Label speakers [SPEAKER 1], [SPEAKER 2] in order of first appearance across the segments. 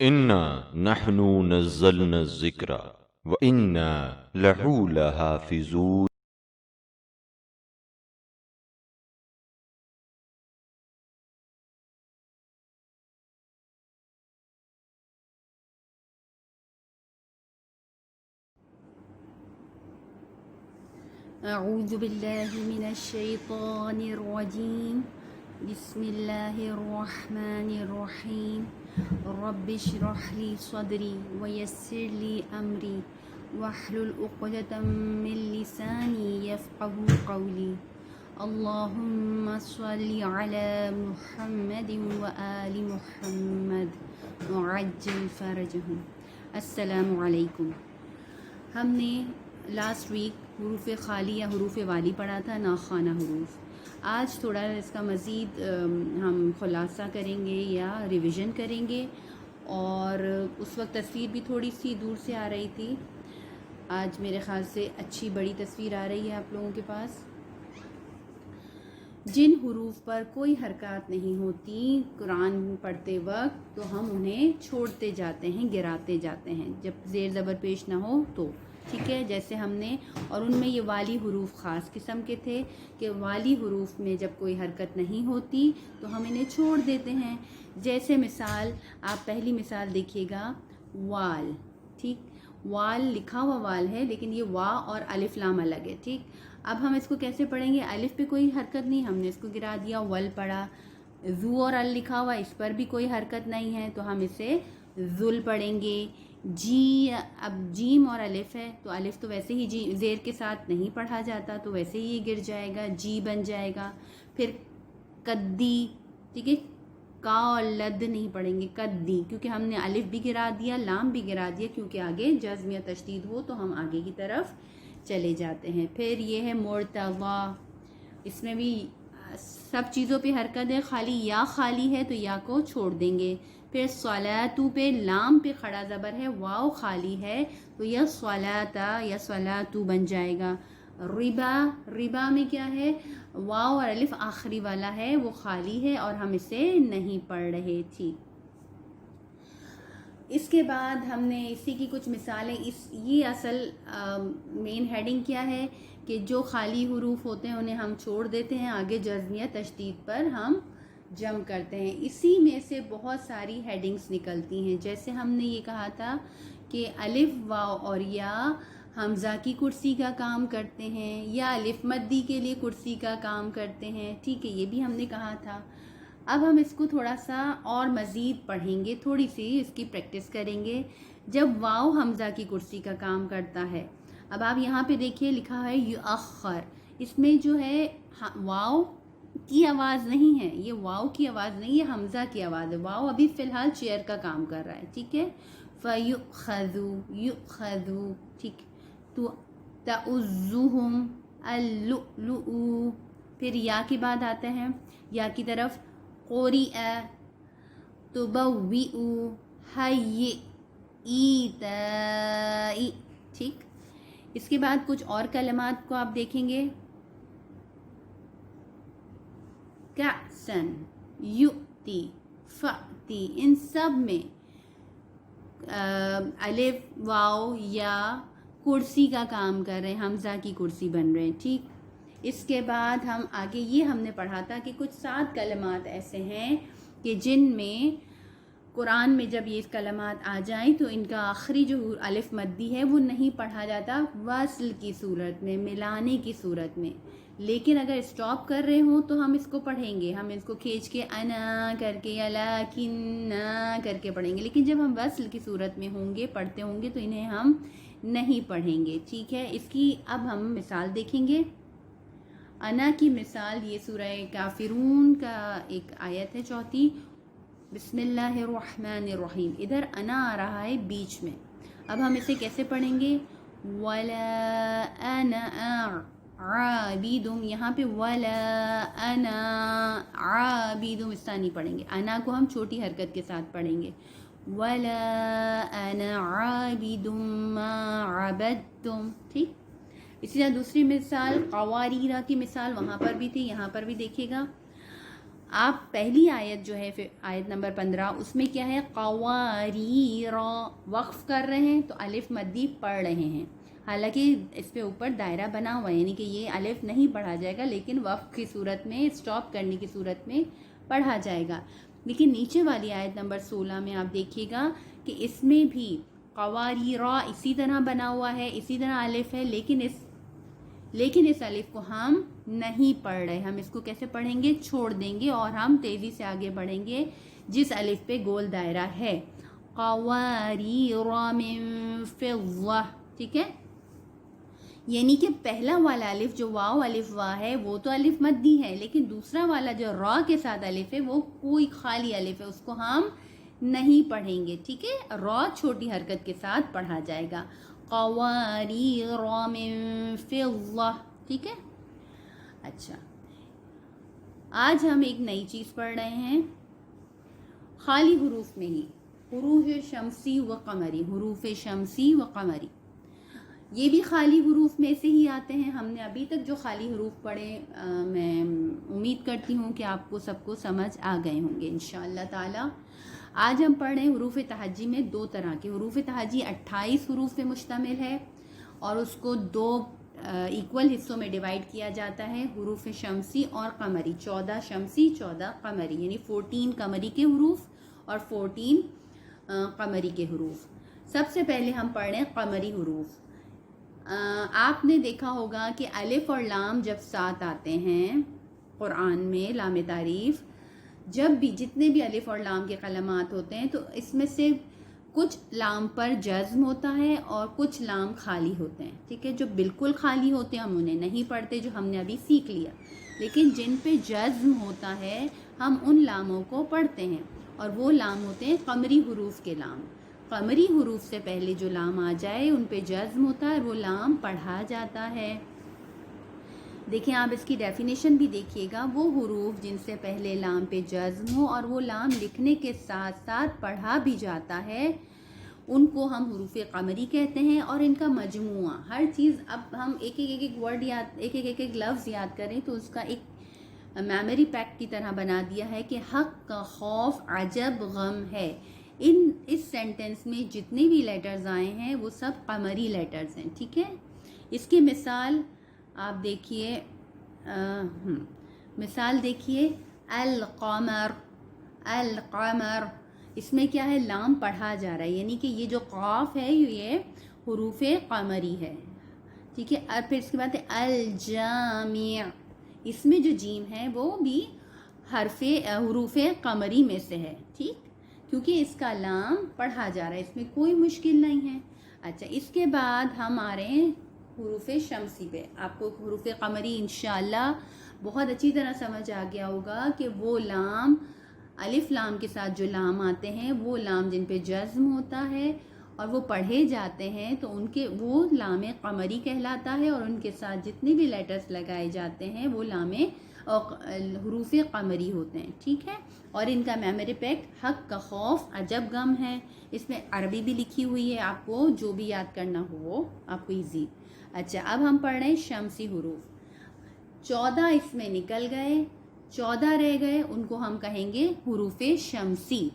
[SPEAKER 1] انا نحن نزلنا الذکر وانا لہو لحافظون.
[SPEAKER 2] اعوذ باللہ من الشیطان الرجیم. بسم اللہ الرحمن الرحیم. رب اشرح لی صدری ویسر لی امری واحلل عقدۃ من لسانی یفقهوا قولی. اللہم صل علی محمد وآل محمد وعجل فرجہم. السلام علیکم. ہم نے لاسٹ ویک حروف خالی یا حروف والی پڑھا تھا، ناخوانہ حروف. آج تھوڑا اس کا مزید ہم خلاصہ کریں گے یا ریویژن کریں گے، اور اس وقت تصویر بھی تھوڑی سی دور سے آ رہی تھی. آج میرے خیال سے اچھی بڑی تصویر آ رہی ہے آپ لوگوں کے پاس. جن حروف پر کوئی حرکات نہیں ہوتی قرآن پڑھتے وقت، تو ہم انہیں چھوڑتے جاتے ہیں، گراتے جاتے ہیں جب زیر زبر پیش نہ ہو تو. ٹھیک ہے، جیسے ہم نے، اور ان میں یہ والی حروف خاص قسم کے تھے کہ والی حروف میں جب کوئی حرکت نہیں ہوتی تو ہم انہیں چھوڑ دیتے ہیں. جیسے مثال، آپ پہلی مثال دیکھیے گا، وال. ٹھیک، وال لکھا ہوا وال ہے، لیکن یہ وا اور الف لام الگ ہے. ٹھیک، اب ہم اس کو کیسے پڑھیں گے؟ الف پہ کوئی حرکت نہیں، ہم نے اس کو گرا دیا، ول پڑھا. زو اور ال لکھا ہوا، اس پر بھی کوئی حرکت نہیں ہے، تو ہم اسے ذل پڑھیں گے. جی، اب جیم اور الف ہے، تو الف تو ویسے ہی جی زیر کے ساتھ نہیں پڑھا جاتا، تو ویسے ہی یہ گر جائے گا، جی بن جائے گا. پھر کدی. ٹھیک ہے، کا اور لد نہیں پڑھیں گے، کدی، کیونکہ ہم نے الف بھی گرا دیا، لام بھی گرا دیا، کیونکہ آگے جزم یا تشدید ہو تو ہم آگے کی طرف چلے جاتے ہیں. پھر یہ ہے مرتضی. اس میں بھی سب چیزوں پہ حرکت ہے، خالی یا خالی ہے تو یا کو چھوڑ دیں گے. پھر صلاتو پہ لام پہ کھڑا زبر ہے، واو خالی ہے تو یا صلاتا یا صلاتو بن جائے گا. ربا، ربا میں کیا ہے؟ واو اور الف آخری والا ہے، وہ خالی ہے اور ہم اسے نہیں پڑھ رہے تھی. اس کے بعد ہم نے اسی کی کچھ مثالیں. یہ اصل مین ہیڈنگ کیا ہے کہ جو خالی حروف ہوتے ہیں انہیں ہم چھوڑ دیتے ہیں، آگے جزم یا تشدید پر ہم جم کرتے ہیں. اسی میں سے بہت ساری ہیڈنگز نکلتی ہیں. جیسے ہم نے یہ کہا تھا کہ الف، واو اور یا حمزہ کی کرسی کا کام کرتے ہیں، یا الف مدی کے لیے کرسی کا کام کرتے ہیں. ٹھیک ہے، یہ بھی ہم نے کہا تھا. اب ہم اس کو تھوڑا سا اور مزید پڑھیں گے، تھوڑی سی اس کی پریکٹس کریں گے. جب واو حمزہ کی کرسی کا کام کرتا ہے، اب آپ یہاں پہ دیکھیے لکھا ہے یؤخر. اس میں جو ہے واو کی آواز نہیں ہے، یہ واو کی آواز نہیں، یہ حمزہ کی آواز ہے. واو ابھی فی الحال چیئر کا کام کر رہا ہے. ٹھیک ہے، فَيُؤْخَذُ يُؤْخَذُ. ٹھیک، تو تَعُزُّهُمْ اللُّؤْلُؤُ. پھر یا کے بعد آتے ہیں، یا کی طرف، قُرِئَ تُبَوِّئُ حَيِّئْ ایتائی. ٹھیک، اس کے بعد کچھ اور کلمات کو آپ دیکھیں گے، کَأْسًا، یُؤْتی، فَأْتی. ان سب میں الف، واو یا کرسی کا کام کر رہے ہیں، حمزہ کی کرسی بن رہے ہیں. ٹھیک، اس کے بعد ہم آگے یہ ہم نے پڑھا تھا کہ کچھ 7 کلمات ایسے ہیں کہ جن میں قرآن میں جب یہ کلمات آ جائیں تو ان کا آخری جو الف مدی ہے وہ نہیں پڑھا جاتا وصل کی صورت میں، ملانے کی صورت میں. لیکن اگر اسٹاپ کر رہے ہوں تو ہم اس کو پڑھیں گے، ہم اس کو کھینچ کے انا کر کے یا لیکن کر کے پڑھیں گے. لیکن جب ہم وصل کی صورت میں ہوں گے، پڑھتے ہوں گے، تو انہیں ہم نہیں پڑھیں گے. ٹھیک ہے، اس کی اب ہم مثال دیکھیں گے. انا کی مثال، یہ سورہ کافرون کا ایک آیت ہے، 4. بسم اللہ الرحمن الرحیم. ادھر انا آ رہا ہے بیچ میں. اب ہم اسے کیسے پڑھیں گے؟ وَلَا أَنَا عَابِدٌ. یہاں پہ وَلَا أَنَا عَابِدٌ اس طرح نہیں پڑھیں گے، انا کو ہم چھوٹی حرکت کے ساتھ پڑھیں گے. وَلَا أَنَا عَابِدٌ مَا عَبَدتُّمْ. ٹھیک، اسی طرح دوسری مثال قواریرہ کی مثال وہاں پر بھی تھی، یہاں پر بھی دیکھیے گا. آپ پہلی آیت جو ہے آیت نمبر 15 اس میں کیا ہے قواریر وقف کر رہے ہیں تو الف مدی پڑھ رہے ہیں، حالانکہ اس پہ اوپر دائرہ بنا ہوا ہے، یعنی کہ یہ الف نہیں پڑھا جائے گا، لیکن وقف کی صورت میں اسٹاپ کرنے کی صورت میں پڑھا جائے گا۔ لیکن نیچے والی آیت نمبر 16 میں آپ دیکھیے گا کہ اس میں بھی قواریرا اسی طرح بنا ہوا ہے، اسی طرح الف ہے، لیکن اس الف کو ہم نہیں پڑھ رہے، ہم اس کو کیسے پڑھیں گے؟ چھوڑ دیں گے اور ہم تیزی سے آگے بڑھیں گے جس الف پہ گول دائرہ ہے، قواریر من فضہ، ٹھیک ہے؟ یعنی کہ پہلا والا الف جو واو الف وا ہے وہ تو الف مدی ہے، لیکن دوسرا والا جو را کے ساتھ الف ہے وہ کوئی خالی الف ہے، اس کو ہم نہیں پڑھیں گے، ٹھیک ہے؟ را چھوٹی حرکت کے ساتھ پڑھا جائے گا، قواریر من فضہ، ٹھیک ہے؟ اچھا، آج ہم ایک نئی چیز پڑھ رہے ہیں خالی حروف میں ہی، حروف شمسی و قمری، حروف شمسی و قمری، یہ بھی خالی حروف میں سے ہی آتے ہیں۔ ہم نے ابھی تک جو خالی حروف پڑھے میں امید کرتی ہوں کہ آپ کو سب کو سمجھ آ گئے ہوں گے انشاءاللہ تعالی۔ آج ہم پڑھ رہے ہیں حروف تہجی میں دو طرح کے حروف تہجی، 28 حروف پہ مشتمل ہے اور اس کو دو ایکول حصوں میں ڈیوائیڈ کیا جاتا ہے، حروف شمسی اور قمری، 14 شمسی 14 قمری، یعنی 14 قمری کے حروف اور 14 قمری کے حروف۔ سب سے پہلے ہم پڑھ رہے ہیں قمری حروف۔ آپ نے دیکھا ہوگا کہ الف اور لام جب ساتھ آتے ہیں قرآن میں، لام تعریف، جب بھی جتنے بھی الف اور لام کے کلمات ہوتے ہیں تو اس میں سے کچھ لام پر جزم ہوتا ہے اور کچھ لام خالی ہوتے ہیں، ٹھیک ہے؟ جو بالکل خالی ہوتے ہیں ہم انہیں نہیں پڑھتے، جو ہم نے ابھی سیکھ لیا، لیکن جن پہ جزم ہوتا ہے ہم ان لاموں کو پڑھتے ہیں، اور وہ لام ہوتے ہیں قمری حروف کے لام۔ قمری حروف سے پہلے جو لام آ جائے ان پہ جزم ہوتا ہے، وہ لام پڑھا جاتا ہے۔ دیکھیں آپ اس کی ڈیفینیشن بھی دیکھیے گا، وہ حروف جن سے پہلے لام پہ جزم ہو اور وہ لام لکھنے کے ساتھ ساتھ پڑھا بھی جاتا ہے، ان کو ہم حروف قمری کہتے ہیں، اور ان کا مجموعہ ہر چیز، اب ہم ایک ایک ورڈ یاد، ایک لفظ یاد کریں تو اس کا ایک میموری پیک کی طرح بنا دیا ہے کہ حق کا خوف عجب غم ہے۔ اس سینٹنس میں جتنے بھی لیٹرز آئے ہیں وہ سب قمری لیٹرز ہیں، ٹھیک ہے؟ اس کی مثال آپ دیکھیے، مثال دیکھیے، القمر، القمر، اس میں کیا ہے؟ لام پڑھا جا رہا ہے، یعنی کہ یہ جو قاف ہے یہ حروف قمری ہے، ٹھیک ہے؟ اور پھر اس کے بعد ہے الجامع، اس میں جو جیم ہے وہ بھی حروف قمری میں سے ہے، ٹھیک؟ کیونکہ اس کا لام پڑھا جا رہا ہے، اس میں کوئی مشکل نہیں ہے۔ اچھا، اس کے بعد ہم آ رہے ہیں حروف شمسی پہ۔ آپ کو حروف قمری انشاءاللہ بہت اچھی طرح سمجھ آ گیا ہوگا کہ وہ لام، الف لام کے ساتھ جو لام آتے ہیں وہ لام جن پہ جزم ہوتا ہے اور وہ پڑھے جاتے ہیں تو ان کے وہ لام قمری کہلاتا ہے، اور ان کے ساتھ جتنے بھی لیٹرز لگائے جاتے ہیں وہ لام حروف قمری ہوتے ہیں، ٹھیک ہے؟ اور ان کا میموری پیک حق کا خوف عجب غم ہے، اس میں عربی بھی لکھی ہوئی ہے، آپ کو جو بھی یاد کرنا ہو وہ آپ کو ایزی۔ اچھا، اب ہم پڑھ رہے ہیں شمسی حروف، 14 اس میں نکل گئے، 14 رہ گئے، ان کو ہم کہیں گے حروف شمسی۔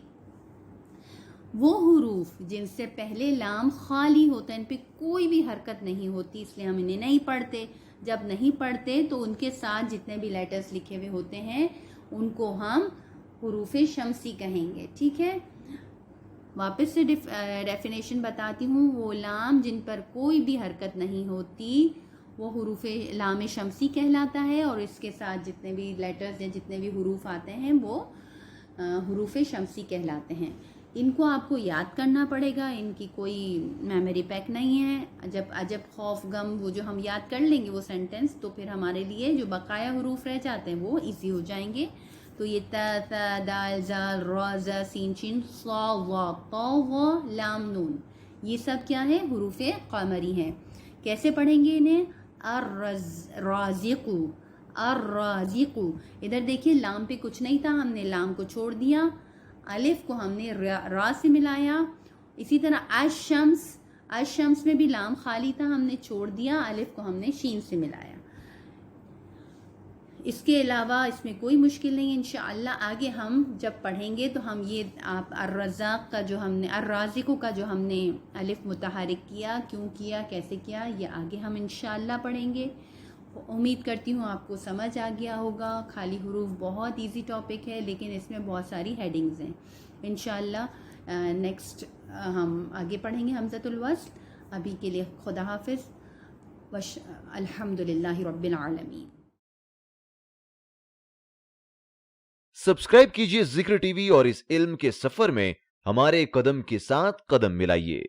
[SPEAKER 2] وہ حروف جن سے پہلے لام خالی ہوتا ہے، ان پہ کوئی بھی حرکت نہیں ہوتی، اس لیے ہم انہیں نہیں پڑھتے۔ جب نہیں پڑھتے تو ان کے ساتھ جتنے بھی لیٹرز لکھے ہوئے ہوتے ہیں ان کو ہم حروف شمسی کہیں گے، ٹھیک ہے؟ واپس سے ڈیفینیشن بتاتی ہوں، وہ لام جن پر کوئی بھی حرکت نہیں ہوتی وہ حروف لام شمسی کہلاتا ہے، اور اس کے ساتھ جتنے بھی لیٹرز یا جتنے بھی حروف آتے ہیں وہ حروف شمسی کہلاتے ہیں۔ ان کو آپ کو یاد کرنا پڑے گا، ان کی کوئی میموری پیک نہیں ہے۔ عجب خوف غم وہ جو ہم یاد کر لیں گے وہ سینٹنس، تو پھر ہمارے لیے جو بقایا حروف رہ جاتے ہیں وہ ایزی ہو جائیں گے۔ تو یہ تا، ثا، دال، زال، را، زا، سین، شین، صا، وا، طا، وا، لام، نون، یہ سب کیا ہے؟ حروف قمری ہیں۔ کیسے پڑھیں گے انہیں؟ الرازق، الرازق، ادھر دیکھیے لام پہ کچھ نہیں تھا، ہم نے لام کو چھوڑ دیا، الف کو ہم نے را سے ملایا۔ اسی طرح الشمس، الشمس میں بھی لام خالی تھا، ہم نے چھوڑ دیا، الف کو ہم نے شین سے ملایا۔ اس کے علاوہ اس میں کوئی مشکل نہیں. انشاءاللہ آگے ہم جب پڑھیں گے تو ہم یہ آپ الرزاق کا جو ہم نے الرازق کا جو ہم نے الف متحرک کیا، کیوں کیا، کیسے کیا، یہ آگے ہم انشاءاللہ پڑھیں گے. امید کرتی ہوں آپ کو سمجھ آ گیا ہوگا. خالی حروف بہت ایزی ٹاپک ہے لیکن اس میں بہت ساری ہیڈنگز ہیں. انشاءاللہ نیکسٹ ہم آگے پڑھیں گے حمزۃ الوصل. ابھی کے لیے خدا حافظ. الحمدللہ رب العالمین.
[SPEAKER 3] سبسکرائب کیجئے ذکر ٹی وی اور اس علم کے سفر میں ہمارے قدم کے ساتھ قدم ملائیے.